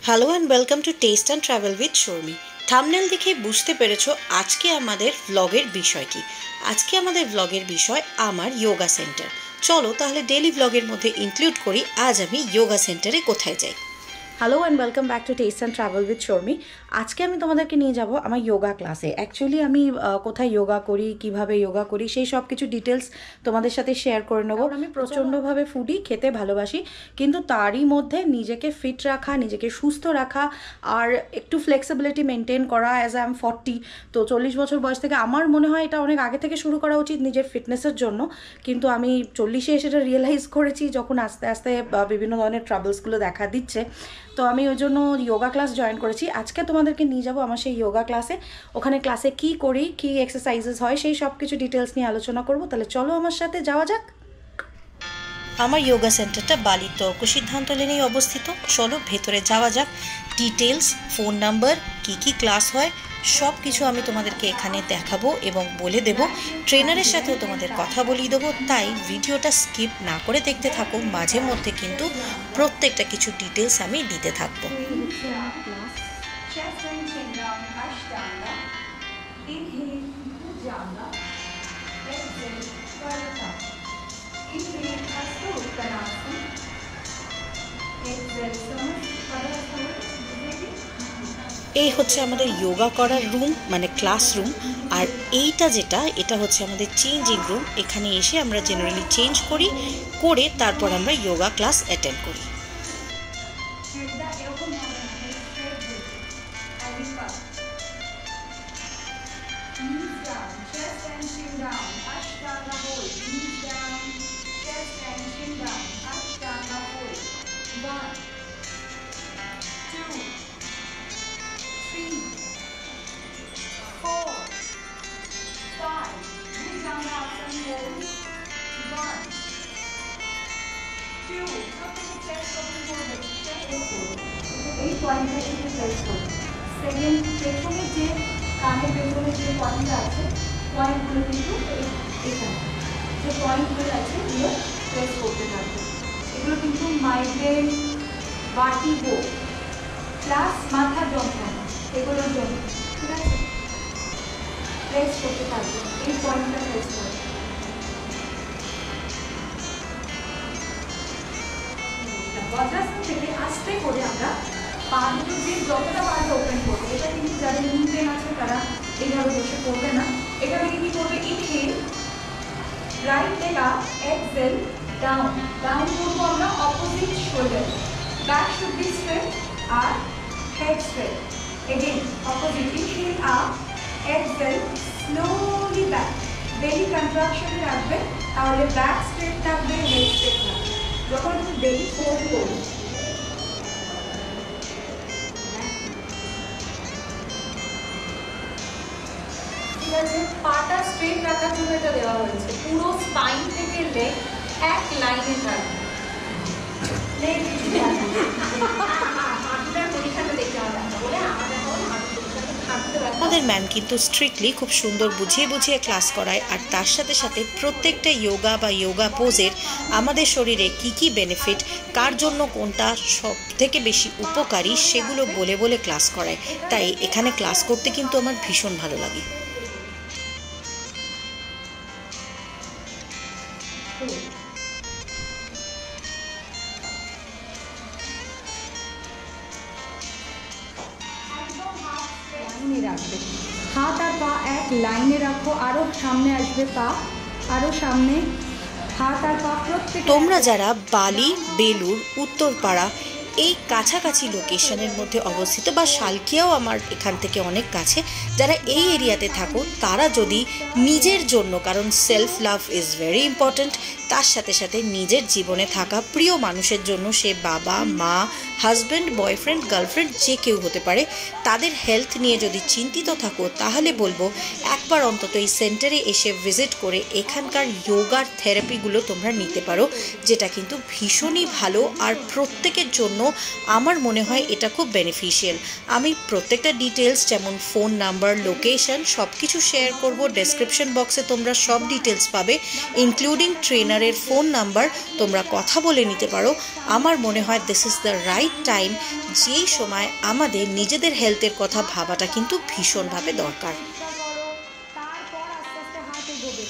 Hello and welcome to test and travel with Sharmi. Thumbnail দেখে বুঝতে পেরেছো আজকে আমাদের ভ্লগের বিষয় কি। আজকে আমাদের ভ্লগের বিষয় আমার যোগা সেন্টার। চলো তাহলে ডেইলি ভ্লগের মধ্যে ইনক্লুড করি আজ আমি যোগা সেন্টারে কোথায় যাই। Hello and welcome back to test and travel with Sharmi. আজকে আমি তোমাদেরকে নিয়ে যাব আমার যোগা ক্লাসে। অ্যাকচুয়ালি আমি কোথায় যোগা করি, কিভাবে যোগা করি, সেই সব কিছু ডিটেলস তোমাদের সাথে শেয়ার করে নেবো। আমি প্রচণ্ডভাবে ফুডি, খেতে ভালোবাসি, কিন্তু তারই মধ্যে নিজেকে ফিট রাখা, নিজেকে সুস্থ রাখা আর একটু ফ্লেক্সিবিলিটি মেনটেন করা। অ্যাজ আই এম 40, তো 40 বছর বয়স থেকে আমার মনে হয় এটা অনেক আগে থেকে শুরু করা উচিত নিজের ফিটনেসের জন্য, কিন্তু আমি 40-এ সেটা রিয়েলাইজ করেছি যখন আস্তে আস্তে বিভিন্ন ধরনের ট্রাবলসগুলো দেখা দিচ্ছে। তো আমি ওই জন্য যোগা ক্লাস জয়েন করেছি। আজকে তোমাদেরকে নিয়ে যাবো আমার সেই যোগা ক্লাসে। ওখানে ক্লাসে কি করি, কি এক্সারসাইজেস হয়, সেই সব কিছু ডিটেলস নিয়ে আলোচনা করব। তাহলে চলো আমার সাথে যাওয়া যাক। আমার যোগা সেন্টারটা বালির তর্ক সিদ্ধান্ত লেনেই অবস্থিত। চলো ভেতরে যাওয়া যাক। ডিটেলস, ফোন নাম্বার, কি ক্লাস হয় সব কিছু আমি তোমাদেরকে এখানে দেখাবো এবং বলে দেব। ট্রেনারের সাথেও তোমাদের কথা বলিয়ে দেবো, তাই ভিডিওটা স্কিপ না করে দেখতে থাকো। মাঝে মধ্যে কিন্তু প্রত্যেকটা কিছু ডিটেলস আমি দিতে থাকবো। এই হচ্ছে আমাদের যোগা করার রুম, মানে ক্লাসরুম। আর এটা হচ্ছে আমাদের চেঞ্জিং রুম। এখানে এসে আমরা জেনারেলি চেঞ্জ করি, করে তারপর আমরা যোগা ক্লাস অ্যাটেন্ড করি। এই পয়েন্টটা একটু প্রেস করুন। সেকেন্ড, পেছনে যে কানের পেছনে যে পয়েন্টটা আছে, পয়েন্টগুলো কিন্তু এখানে যে পয়েন্টগুলো আছে এগুলো প্রেস করতে থাকবে। এগুলো কিন্তু মাইগ্রেন, ভার্টিগো প্লাস মাথার যন্ত্রণা এগুলোর জন্য, ঠিক আছে? প্রেস করতে থাকবে, এই পয়েন্টটা প্রেস করবে। বজ্রাসন থেকে আস্তে করে আমরা পা দুটো যে যতটা পারবে ওপেন করবে। এটা কিন্তু যাদের নি পেন আছে তারা এইভাবে বসে করবে না। এটা থেকে কি করবে, inhale, right leg up, exhale, down. Down করবো আমরা opposite shoulder. Back should be straight আর head straight. Again opposite, inhale up, exhale, slowly back. Belly কন্ট্রাকশনে রাখবে, তাহলে ব্যাক স্ট্রেট থাকবে, হেড স্ট্রেট থাকবে। যখন তুমি বেলি ফোল্ড করবে, ঠিক আছে? পাটা স্ট্রেট রাখার জন্য এটা দেওয়া হয়েছে। পুরো স্পাইন থেকে লেগ এক লাইনে থাকবে। লেগ আমাদের ম্যাম কিন্তু স্ট্রিক্টলি খুব সুন্দর বুঝিয়ে বুঝিয়ে ক্লাস করায়, আর তার সাথে সাথে প্রত্যেকটা যোগা বা যোগা পোজের আমাদের শরীরে কি বেনিফিট, কার জন্য কোনটা সব থেকে বেশি উপকারী সেগুলো বলে বলে ক্লাস করায়। তাই এখানে ক্লাস করতে কিন্তু আমার ভীষণ ভালো লাগে। রাখবে হাত আর পা এক লাইনে রাখো, আরো সামনে আসবে পা, আরো সামনে হাত আর পা প্রত্যেক। তোমরা যারা বালি, বেলুর, উত্তরপাড়া এই কাছাকাছি লোকেশনের মধ্যে অবস্থিত, বা শালকিয়াও আমার এখান থেকে অনেক কাছে, যারা এই এরিয়াতে থাকো তারা যদি নিজের জন্য, কারণ self love is very important, তার সাথে সাথে নিজের জীবনে থাকা প্রিয় মানুষের জন্য, সে বাবা, মা, হাজব্যান্ড, বয়ফ্রেন্ড, গার্লফ্রেন্ড যে কেউ হতে পারে, তাদের হেলথ নিয়ে যদি চিন্তিত থাকো তাহলে বলবো একবার অন্তত এই সেন্টারে এসে ভিজিট করে এখানকার যোগার থেরাপিগুলো তোমরা নিতে পারো, যেটা কিন্তু ভীষণই ভালো আর প্রত্যেকের জন্য আমার মনে হয় এটা খুব বেনিফিশিয়াল। আমি প্রত্যেকটা ডিটেলস যেমন ফোন নাম্বার, লোকেশন সব কিছু শেয়ার করব। ডেসক্রিপশন বক্সে তোমরা সব ডিটেলস পাবে, ইনক্লুডিং ট্রেনারের ফোন নাম্বার। তোমরা কথা বলে নিতে পারো। আমার মনে হয় this is the right time, যেই সময় আমাদের নিজেদের হেলথের কথা ভাবাটা কিন্তু ভীষণভাবে দরকার।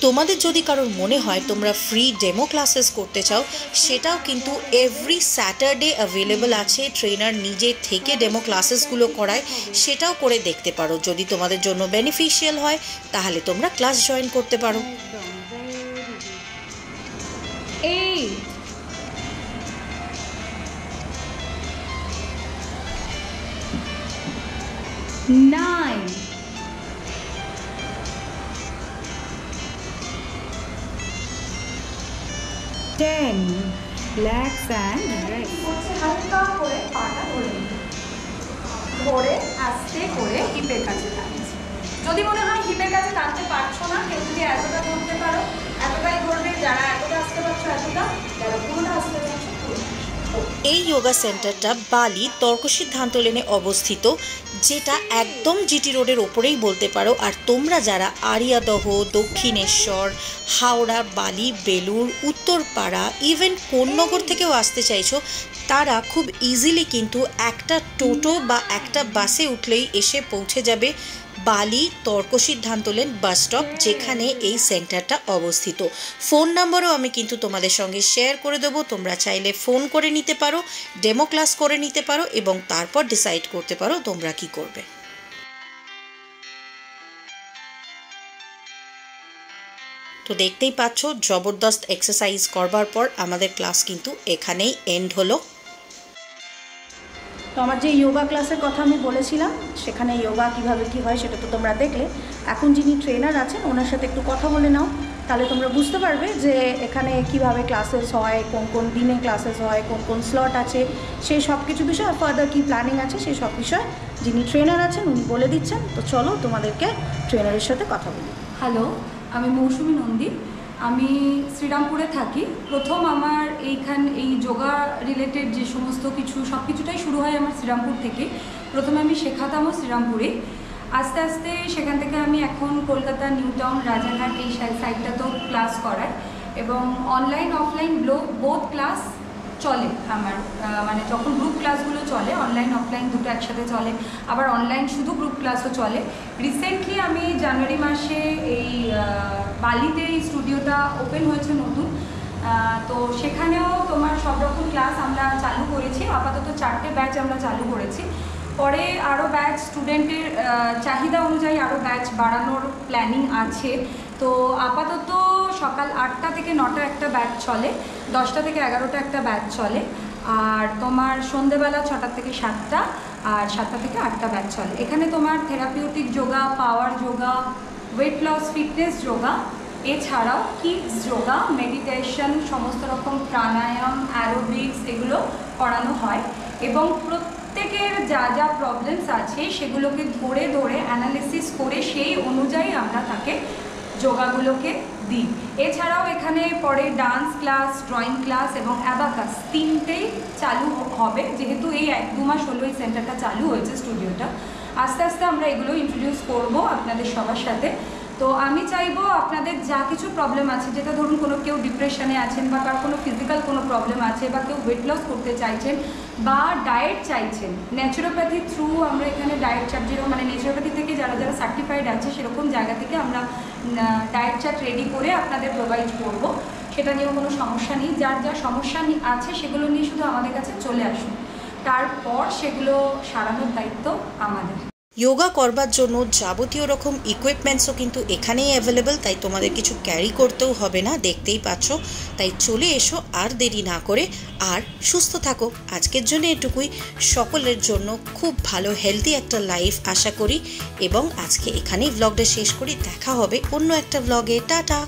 তোমাদের যদি কারোর মনে হয় তোমরা ফ্রি ডেমো ক্লাসেস করতে চাও, সেটাও কিন্তু এভরি স্যাটারডে অ্যাভেলেবল আছে। ট্রেনার নিজে থেকে ডেমো ক্লাসেসগুলো করায়, সেটাও করে দেখতে পারো। যদি তোমাদের জন্য বেনিফিশিয়াল হয় তাহলে তোমরা ক্লাস জয়েন করতে পারো। 8 9 10 relax and rest। হালকা করে পাটা ধরে আস্তে করে হিপের কাছে টানছি। যদি মনে হয় হিপের কাছে টানতে পারছো না, কেউ যদি এতটা ধরতে পারো এতটাই ধরবে, যারা এতটা আসতে পারছো এতটা, যারা পুরোটা আসতে পারছো পুরোটা। এই যোগা সেন্টারটা বালি তর্ক সিদ্ধান্ত লেনে অবস্থিত, যেটা একদম জিটি রোডের ওপরেই বলতে পারো। আর তোমরা যারা আরিয়াদহ, দক্ষিণেশ্বর, হাওড়া, বালি, বেলুর, উত্তরপাড়া, ইভেন কোন্নগর থেকেও আসতে চাইছো, তারা খুব ইজিলি কিন্তু একটা টোটো বা একটা বাসে উঠলেই এসে পৌঁছে যাবে বালি তর্ক সিদ্ধান্ত লেন বাস স্টপ, যেখানে এই সেন্টারটা অবস্থিত। ফোন নাম্বারও আমি কিন্তু তোমাদের সঙ্গে শেয়ার করে দেবো। তোমরা চাইলে ফোন করে নিতে পারো, ডেমো ক্লাস করে নিতে পারো এবং তারপর ডিসাইড করতে পারো তোমরা কি করবে। তো দেখতেই পাচ্ছ, জবরদস্ত এক্সারসাইজ করবার পর আমাদের ক্লাস কিন্তু এখানেই এন্ড হলো। তো আমার যে যোগা ক্লাসের কথা আমি বলেছিলাম, সেখানে যোগা কিভাবে কি হয় সেটা তো তোমরা দেখলে। এখন যিনি ট্রেনার আছেন ওনার সাথে একটু কথা বলে নাও, তাহলে তোমরা বুঝতে পারবে যে এখানে কিভাবে ক্লাসেস হয়, কোন কোন দিনে ক্লাসেস হয়, কোন কোন স্লট আছে, সেই সব কিছু বিষয়, আর ফার্দার কী প্ল্যানিং আছে সেই সব বিষয় যিনি ট্রেনার আছেন উনি বলে দিচ্ছেন। তো চলো তোমাদেরকে ট্রেনারের সাথে কথা বলি। হ্যালো, আমি মৌসুমী নন্দী, আমি শ্রীরামপুরে থাকি। প্রথম আমার এই যোগা রিলেটেড যে সমস্ত কিছু সব কিছুটাই শুরু হয় আমার শ্রীরামপুর থেকে। প্রথমে আমি শেখাতামও শ্রীরামপুরে, আস্তে আস্তে সেখান থেকে আমি এখন কলকাতা, নিউ টাউন, রাজারহাট এই সাইডটাতেও ক্লাস করাই এবং অনলাইন অফলাইন বোথ ক্লাস চলে আমার। মানে যখন গ্রুপ ক্লাসগুলো চলে, অনলাইন অফলাইন দুটো একসাথে চলে, আবার অনলাইন শুধু গ্রুপ ক্লাসও চলে। রিসেন্টলি আমি জানুয়ারি মাসে এই বালিতে এই স্টুডিওটা ওপেন হয়েছে নতুন, তো সেখানেও তোমার সব রকম ক্লাস আমরা চালু করেছি। আপাতত 4টে ব্যাচ আমরা চালু করেছি, পরে আরও ব্যাচ স্টুডেন্টের চাহিদা অনুযায়ী আরও ব্যাচ বাড়ানোর প্ল্যানিং আছে। তো আপাতত সকাল 8টা থেকে 9টা একটা ব্যাচ চলে, 10টা থেকে 11টা একটা ব্যাচ চলে, আর তোমার সন্ধেবেলা 6টা থেকে 7টা, আর 7টা থেকে 8টা ব্যাচ চলে। এখানে তোমার therapeutic yoga, power yoga, weight loss fitness yoga, এছাড়াও কিডস যোগা, মেডিটেশন, সমস্ত রকম প্রাণায়াম, অ্যারোবিক্স এগুলো করানো হয় এবং প্রত্যেকের যা যা প্রবলেমস আছে সেগুলোকে ধরে ধরে অ্যানালিসিস করে সেই অনুযায়ী আমরা তাকে যোগাগুলোকে দিই। এছাড়াও এখানে পরে ডান্স ক্লাস, ড্রয়িং ক্লাস এবং অ্যাবাকাস 3টেই চালু হবে। যেহেতু এই 1-2 মাস হলো এই সেন্টারটা চালু হয়েছে, স্টুডিওটা, আস্তে আস্তে আমরা এগুলো ইন্ট্রোডিউস করব আপনাদের সবার সাথে। তো আমি চাইবো আপনাদের যা কিছু প্রবলেম আছে, যেটা ধরুন কোনো কেউ ডিপ্রেশনে আছেন বা কার কোনো ফিজিক্যাল কোনো প্রবলেম আছে বা কেউ ওয়েট লস করতে চাইছেন বা ডায়েট চাইছেন, ন্যাচুরোপ্যাথি থ্রু আমরা এখানে ডায়েট চার্ট, যেরকম মানে ন্যাচুরোপ্যাথি থেকে যারা যারা সার্টিফাইড আছে সেরকম জায়গা থেকে আমরা ডায়েট চার্ট রেডি করে আপনাদের প্রোভাইড করব। সেটা নিয়েও কোনো সমস্যা নেই। যার যা সমস্যা আছে সেগুলো নিয়ে শুধু আমাদের কাছে চলে আসুন, তারপর সেগুলো সারানোর দায়িত্ব আমাদের। যোগা করবার জন্য যাবতীয় রকম ইকুইপমেন্টসও কিন্তু এখানেই অ্যাভেলেবেল, তাই তোমাদের কিছু ক্যারি করতেও হবে না, দেখতেই পাচ্ছ। তাই চলে এসো আর দেরি না করে, আর সুস্থ থাকো। আজকের জন্য এটুকুই। সকলের জন্য খুব ভালো হেলদি একটা লাইফ আশা করি এবং আজকে এখানেই ভ্লগটা শেষ করি। দেখা হবে অন্য একটা ভ্লগে। টাটা।